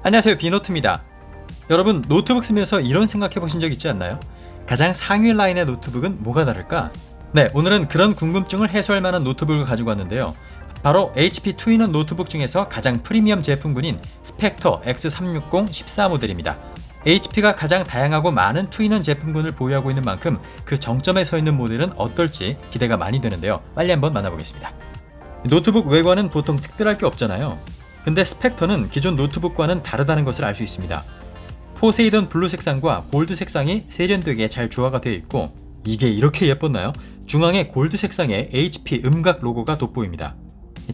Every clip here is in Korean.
안녕하세요, 비노트입니다. 여러분, 노트북 쓰면서 이런 생각해 보신 적 있지 않나요? 가장 상위 라인의 노트북은 뭐가 다를까? 네, 오늘은 그런 궁금증을 해소할 만한 노트북을 가지고 왔는데요. 바로 HP 투인원 노트북 중에서 가장 프리미엄 제품군인 스펙터 X360 14 모델입니다. HP가 가장 다양하고 많은 투인원 제품군을 보유하고 있는 만큼 그 정점에 서 있는 모델은 어떨지 기대가 많이 되는데요. 빨리 한번 만나보겠습니다. 노트북 외관은 보통 특별할 게 없잖아요. 근데 스펙터는 기존 노트북과는 다르다는 것을 알 수 있습니다. 포세이돈 블루 색상과 골드 색상이 세련되게 잘 조화가 되어 있고, 이게 이렇게 예뻤나요? 중앙에 골드 색상의 HP 음각 로고가 돋보입니다.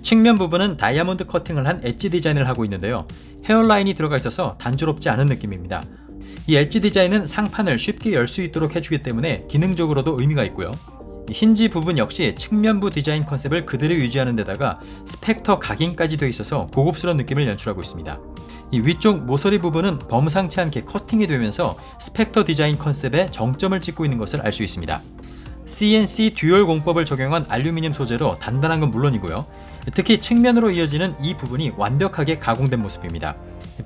측면 부분은 다이아몬드 커팅을 한 엣지 디자인을 하고 있는데요. 헤어라인이 들어가 있어서 단조롭지 않은 느낌입니다. 이 엣지 디자인은 상판을 쉽게 열 수 있도록 해주기 때문에 기능적으로도 의미가 있고요. 힌지 부분 역시 측면부 디자인 컨셉을 그대로 유지하는 데다가 스펙터 각인까지 되어 있어서 고급스러운 느낌을 연출하고 있습니다. 이 위쪽 모서리 부분은 범상치 않게 커팅이 되면서 스펙터 디자인 컨셉에 정점을 찍고 있는 것을 알 수 있습니다. CNC 듀얼 공법을 적용한 알루미늄 소재로 단단한 건 물론이고요. 특히 측면으로 이어지는 이 부분이 완벽하게 가공된 모습입니다.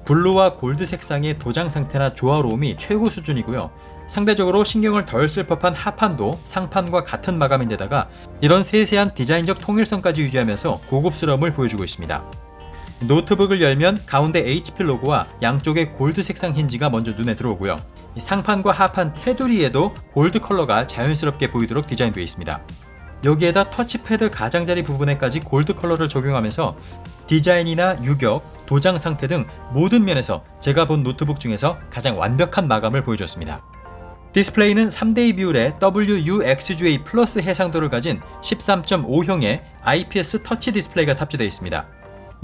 블루와 골드 색상의 도장 상태나 조화로움이 최고 수준이고요. 상대적으로 신경을 덜 쓸 법한 하판도 상판과 같은 마감인데다가 이런 세세한 디자인적 통일성까지 유지하면서 고급스러움을 보여주고 있습니다. 노트북을 열면 가운데 HP 로고와 양쪽에 골드 색상 힌지가 먼저 눈에 들어오고요. 상판과 하판 테두리에도 골드 컬러가 자연스럽게 보이도록 디자인되어 있습니다. 여기에다 터치패드 가장자리 부분에까지 골드 컬러를 적용하면서 디자인이나 유격, 도장 상태 등 모든 면에서 제가 본 노트북 중에서 가장 완벽한 마감을 보여줬습니다. 디스플레이는 3대2 비율의 WUXGA 플러스 해상도를 가진 13.5형의 IPS 터치 디스플레이가 탑재되어 있습니다.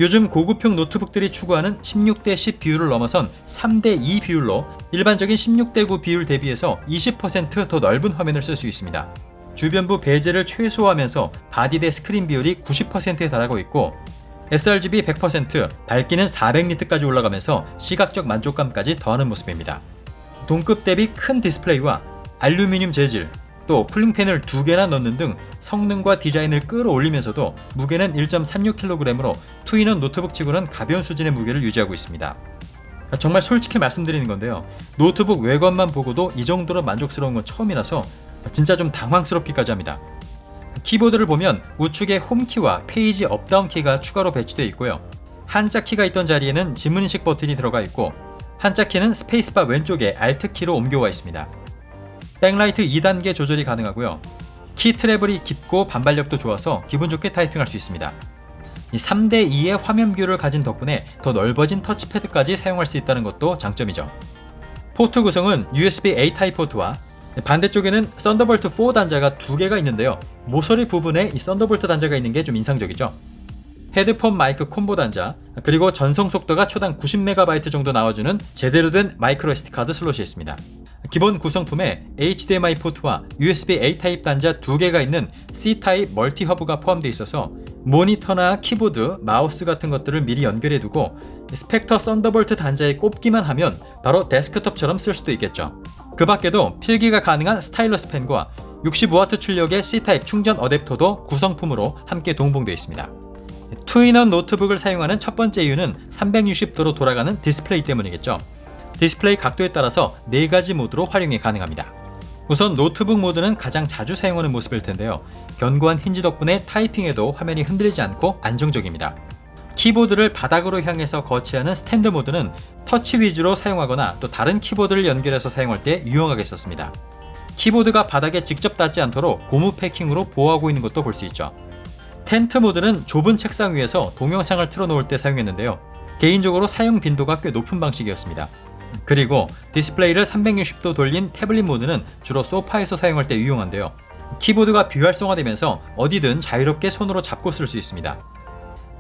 요즘 고급형 노트북들이 추구하는 16:10 비율을 넘어선 3:2 비율로 일반적인 16:9 비율 대비해서 20% 더 넓은 화면을 쓸 수 있습니다. 주변부 베젤을 최소화하면서 바디 대 스크린 비율이 90%에 달하고 있고 sRGB 100%, 밝기는 400니트까지 올라가면서 시각적 만족감까지 더하는 모습입니다. 동급 대비 큰 디스플레이와 알루미늄 재질, 또 쿨링팬을 2개나 넣는 등 성능과 디자인을 끌어올리면서도 무게는 1.36kg으로 투인원 노트북치고는 가벼운 수준의 무게를 유지하고 있습니다. 정말 솔직히 말씀드리는 건데요. 노트북 외관만 보고도 이 정도로 만족스러운 건 처음이라서 진짜 좀 당황스럽기까지 합니다. 키보드를 보면 우측에 홈키와 페이지 업다운 키가 추가로 배치되어 있고요. 한자 키가 있던 자리에는 지문인식 버튼이 들어가 있고 한자 키는 스페이스바 왼쪽에 Alt 키로 옮겨와 있습니다. 백라이트 2단계 조절이 가능하고요. 키 트래블이 깊고 반발력도 좋아서 기분 좋게 타이핑할 수 있습니다. 3:2의 화면 뷰를 가진 덕분에 더 넓어진 터치패드까지 사용할 수 있다는 것도 장점이죠. 포트 구성은 USB-A 타입 포트와 반대쪽에는 썬더볼트 4 단자가 2개가 있는데요. 모서리 부분에 이 썬더볼트 단자가 있는 게 좀 인상적이죠. 헤드폰 마이크 콤보 단자, 그리고 전송 속도가 초당 90MB 정도 나와주는 제대로 된 마이크로 SD카드 슬롯이 있습니다. 기본 구성품에 HDMI 포트와 USB-A 타입 단자 2개가 있는 C 타입 멀티 허브가 포함되어 있어서 모니터나 키보드, 마우스 같은 것들을 미리 연결해두고 스펙터 썬더볼트 단자에 꼽기만 하면 바로 데스크톱처럼 쓸 수도 있겠죠. 그 밖에도 필기가 가능한 스타일러스 펜과 65W 출력의 C 타입 충전 어댑터도 구성품으로 함께 동봉되어 있습니다. 투인원 노트북을 사용하는 첫 번째 이유는 360도로 돌아가는 디스플레이 때문이겠죠. 디스플레이 각도에 따라서 4가지 모드로 활용이 가능합니다. 우선 노트북 모드는 가장 자주 사용하는 모습일 텐데요. 견고한 힌지 덕분에 타이핑에도 화면이 흔들리지 않고 안정적입니다. 키보드를 바닥으로 향해서 거치하는 스탠드 모드는 터치 위주로 사용하거나 또 다른 키보드를 연결해서 사용할 때 유용하게 썼습니다. 키보드가 바닥에 직접 닿지 않도록 고무 패킹으로 보호하고 있는 것도 볼 수 있죠. 텐트 모드는 좁은 책상 위에서 동영상을 틀어놓을 때 사용했는데요. 개인적으로 사용 빈도가 꽤 높은 방식이었습니다. 그리고 디스플레이를 360도 돌린 태블릿 모드는 주로 소파에서 사용할 때 유용한데요. 키보드가 비활성화되면서 어디든 자유롭게 손으로 잡고 쓸 수 있습니다.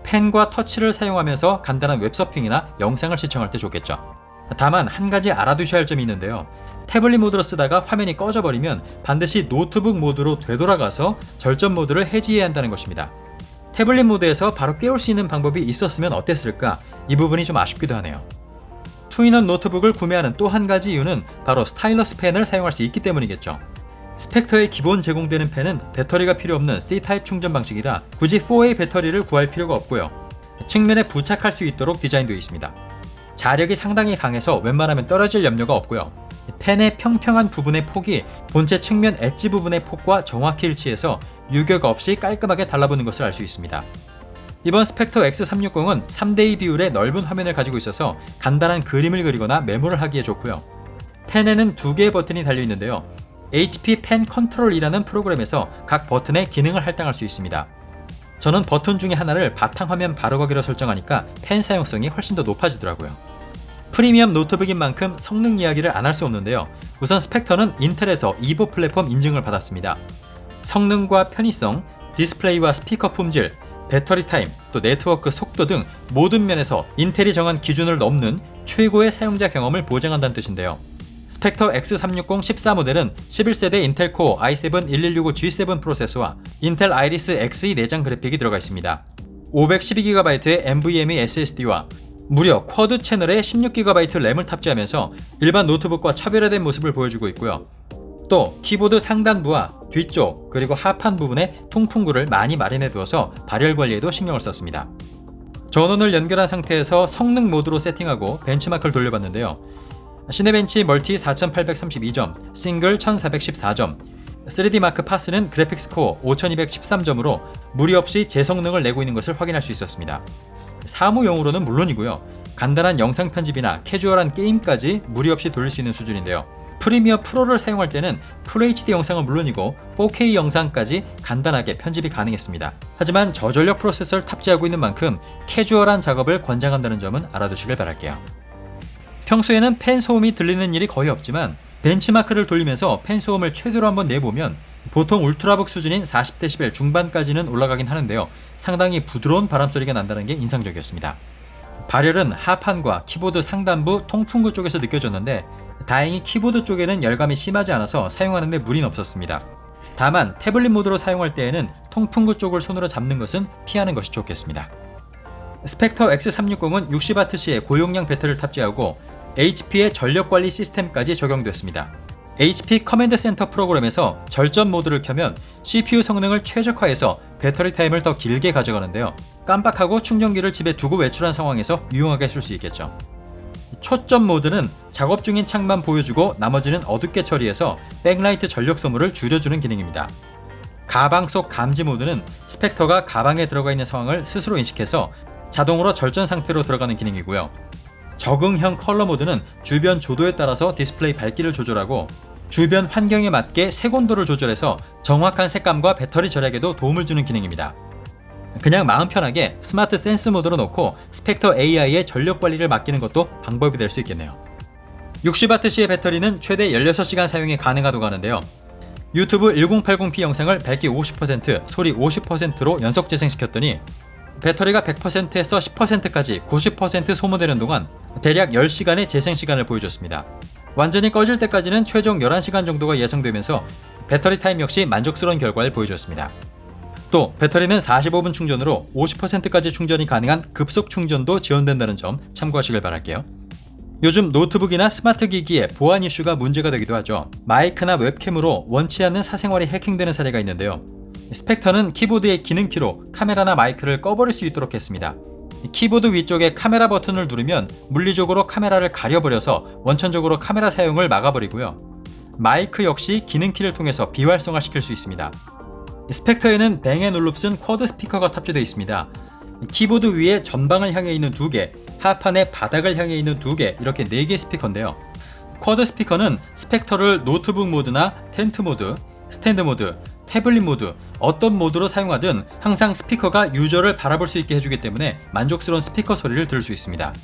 펜과 터치를 사용하면서 간단한 웹서핑이나 영상을 시청할 때 좋겠죠. 다만 한 가지 알아두셔야 할 점이 있는데요. 태블릿 모드로 쓰다가 화면이 꺼져버리면 반드시 노트북 모드로 되돌아가서 절전 모드를 해지해야 한다는 것입니다. 태블릿 모드에서 바로 깨울 수 있는 방법이 있었으면 어땠을까? 이 부분이 좀 아쉽기도 하네요. 투인원 노트북을 구매하는 또 한 가지 이유는 바로 스타일러스 펜을 사용할 수 있기 때문이겠죠. 스펙터에 기본 제공되는 펜은 배터리가 필요 없는 C 타입 충전 방식이라 굳이 4A 배터리를 구할 필요가 없고요. 측면에 부착할 수 있도록 디자인되어 있습니다. 자력이 상당히 강해서 웬만하면 떨어질 염려가 없고요. 펜의 평평한 부분의 폭이 본체 측면 엣지 부분의 폭과 정확히 일치해서 유격 없이 깔끔하게 달라붙는 것을 알 수 있습니다. 이번 스펙터 X360은 3:2 비율의 넓은 화면을 가지고 있어서 간단한 그림을 그리거나 메모를 하기에 좋고요. 펜에는 2개의 버튼이 달려있는데요. HP 펜 컨트롤이라는 프로그램에서 각 버튼의 기능을 할당할 수 있습니다. 저는 버튼 중에 하나를 바탕화면 바로가기로 설정하니까 펜 사용성이 훨씬 더 높아지더라고요. 프리미엄 노트북인 만큼 성능 이야기를 안 할 수 없는데요. 우선 스펙터는 인텔에서 이보 플랫폼 인증을 받았습니다. 성능과 편의성, 디스플레이와 스피커 품질, 배터리 타임, 또 네트워크 속도 등 모든 면에서 인텔이 정한 기준을 넘는 최고의 사용자 경험을 보장한다는 뜻인데요. 스펙터 X360 14 모델은 11세대 인텔 코어 i7-1165G7 프로세서와 인텔 아이리스 Xe 내장 그래픽이 들어가 있습니다. 512GB의 NVMe SSD와 무려 쿼드 채널의 16GB 램을 탑재하면서 일반 노트북과 차별화된 모습을 보여주고 있고요. 또 키보드 상단부와 뒤쪽 그리고 하판 부분에 통풍구를 많이 마련해 두어서 발열 관리에도 신경을 썼습니다. 전원을 연결한 상태에서 성능 모드로 세팅하고 벤치마크를 돌려봤는데요. 시네벤치 멀티 4832점, 싱글 1414점, 3D 마크 파스는 그래픽 스코어 5213점으로 무리 없이 제 성능을 내고 있는 것을 확인할 수 있었습니다. 사무용으로는 물론이고요. 간단한 영상 편집이나 캐주얼한 게임까지 무리 없이 돌릴 수 있는 수준인데요. 프리미어 프로를 사용할 때는 FHD 영상은 물론이고 4K 영상까지 간단하게 편집이 가능했습니다. 하지만 저전력 프로세서를 탑재하고 있는 만큼 캐주얼한 작업을 권장한다는 점은 알아두시길 바랄게요. 평소에는 펜 소음이 들리는 일이 거의 없지만 벤치마크를 돌리면서 펜 소음을 최대로 한번 내보면 보통 울트라북 수준인 40dB 중반까지는 올라가긴 하는데요. 상당히 부드러운 바람소리가 난다는 게 인상적이었습니다. 발열은 하판과 키보드 상단부 통풍구 쪽에서 느껴졌는데 다행히 키보드 쪽에는 열감이 심하지 않아서 사용하는 데 무리는 없었습니다. 다만 태블릿 모드로 사용할 때에는 통풍구 쪽을 손으로 잡는 것은 피하는 것이 좋겠습니다. 스펙터 X360은 60W의 고용량 배터리를 탑재하고 HP의 전력관리 시스템까지 적용됐습니다. HP 커맨드 센터 프로그램에서 절전 모드를 켜면 CPU 성능을 최적화해서 배터리 타임을 더 길게 가져가는데요. 깜빡하고 충전기를 집에 두고 외출한 상황에서 유용하게 쓸 수 있겠죠. 초점 모드는 작업 중인 창만 보여주고 나머지는 어둡게 처리해서 백라이트 전력 소모를 줄여주는 기능입니다. 가방 속 감지 모드는 스펙터가 가방에 들어가 있는 상황을 스스로 인식해서 자동으로 절전 상태로 들어가는 기능이고요. 적응형 컬러 모드는 주변 조도에 따라서 디스플레이 밝기를 조절하고 주변 환경에 맞게 색온도를 조절해서 정확한 색감과 배터리 절약에도 도움을 주는 기능입니다. 그냥 마음 편하게 스마트 센스 모드로 놓고 스펙터 AI의 전력 관리를 맡기는 것도 방법이 될 수 있겠네요. 60W의 배터리는 최대 16시간 사용이 가능하다고 하는데요. 유튜브 1080p 영상을 밝기 50%, 소리 50%로 연속 재생시켰더니 배터리가 100%에서 10%까지 90% 소모되는 동안 대략 10시간의 재생 시간을 보여줬습니다. 완전히 꺼질 때까지는 최종 11시간 정도가 예상되면서 배터리 타임 역시 만족스러운 결과를 보여줬습니다. 또 배터리는 45분 충전으로 50%까지 충전이 가능한 급속 충전도 지원된다는 점 참고하시길 바랄게요. 요즘 노트북이나 스마트 기기에 보안 이슈가 문제가 되기도 하죠. 마이크나 웹캠으로 원치 않는 사생활이 해킹되는 사례가 있는데요. 스펙터는 키보드의 기능키로 카메라나 마이크를 꺼버릴 수 있도록 했습니다. 키보드 위쪽에 카메라 버튼을 누르면 물리적으로 카메라를 가려버려서 원천적으로 카메라 사용을 막아버리고요. 마이크 역시 기능키를 통해서 비활성화시킬 수 있습니다. 스펙터에는 뱅앤올룹슨 쿼드 스피커가 탑재되어 있습니다. 키보드 위에 전방을 향해 있는 2개, 하판의 바닥을 향해 있는 2개, 이렇게 4개의 스피커인데요. 쿼드 스피커는 스펙터를 노트북 모드나 텐트 모드, 스탠드 모드, 태블릿 모드, 어떤 모드로 사용하든 항상 스피커가 유저를 바라볼 수 있게 해주기 때문에 만족스러운 스피커 소리를 들을 수 있습니다.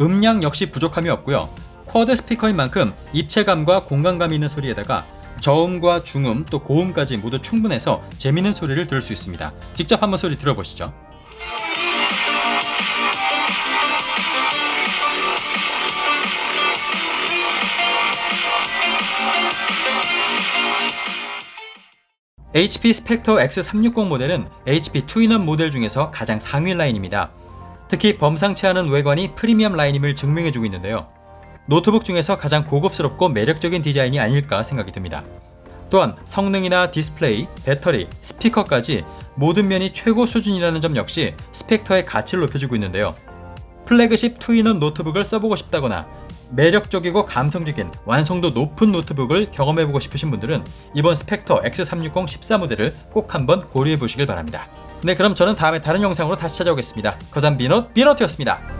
음량 역시 부족함이 없고요. 쿼드 스피커인 만큼 입체감과 공간감이 있는 소리에다가 저음과 중음 또 고음까지 모두 충분해서 재미있는 소리를 들을 수 있습니다. 직접 한번 소리 들어보시죠. HP 스펙터 X360 모델은 HP 2인원 모델 중에서 가장 상위 라인입니다. 특히 범상치 않은 외관이 프리미엄 라인임을 증명해주고 있는데요. 노트북 중에서 가장 고급스럽고 매력적인 디자인이 아닐까 생각이 듭니다. 또한 성능이나 디스플레이, 배터리, 스피커까지 모든 면이 최고 수준이라는 점 역시 스펙터의 가치를 높여주고 있는데요. 플래그십 2인원 노트북을 써보고 싶다거나 매력적이고 감성적인 완성도 높은 노트북을 경험해보고 싶으신 분들은 이번 스펙터 X360 14 모델을 꼭 한번 고려해보시길 바랍니다. 네, 그럼 저는 다음에 다른 영상으로 다시 찾아오겠습니다. 거잔 비노트였습니다.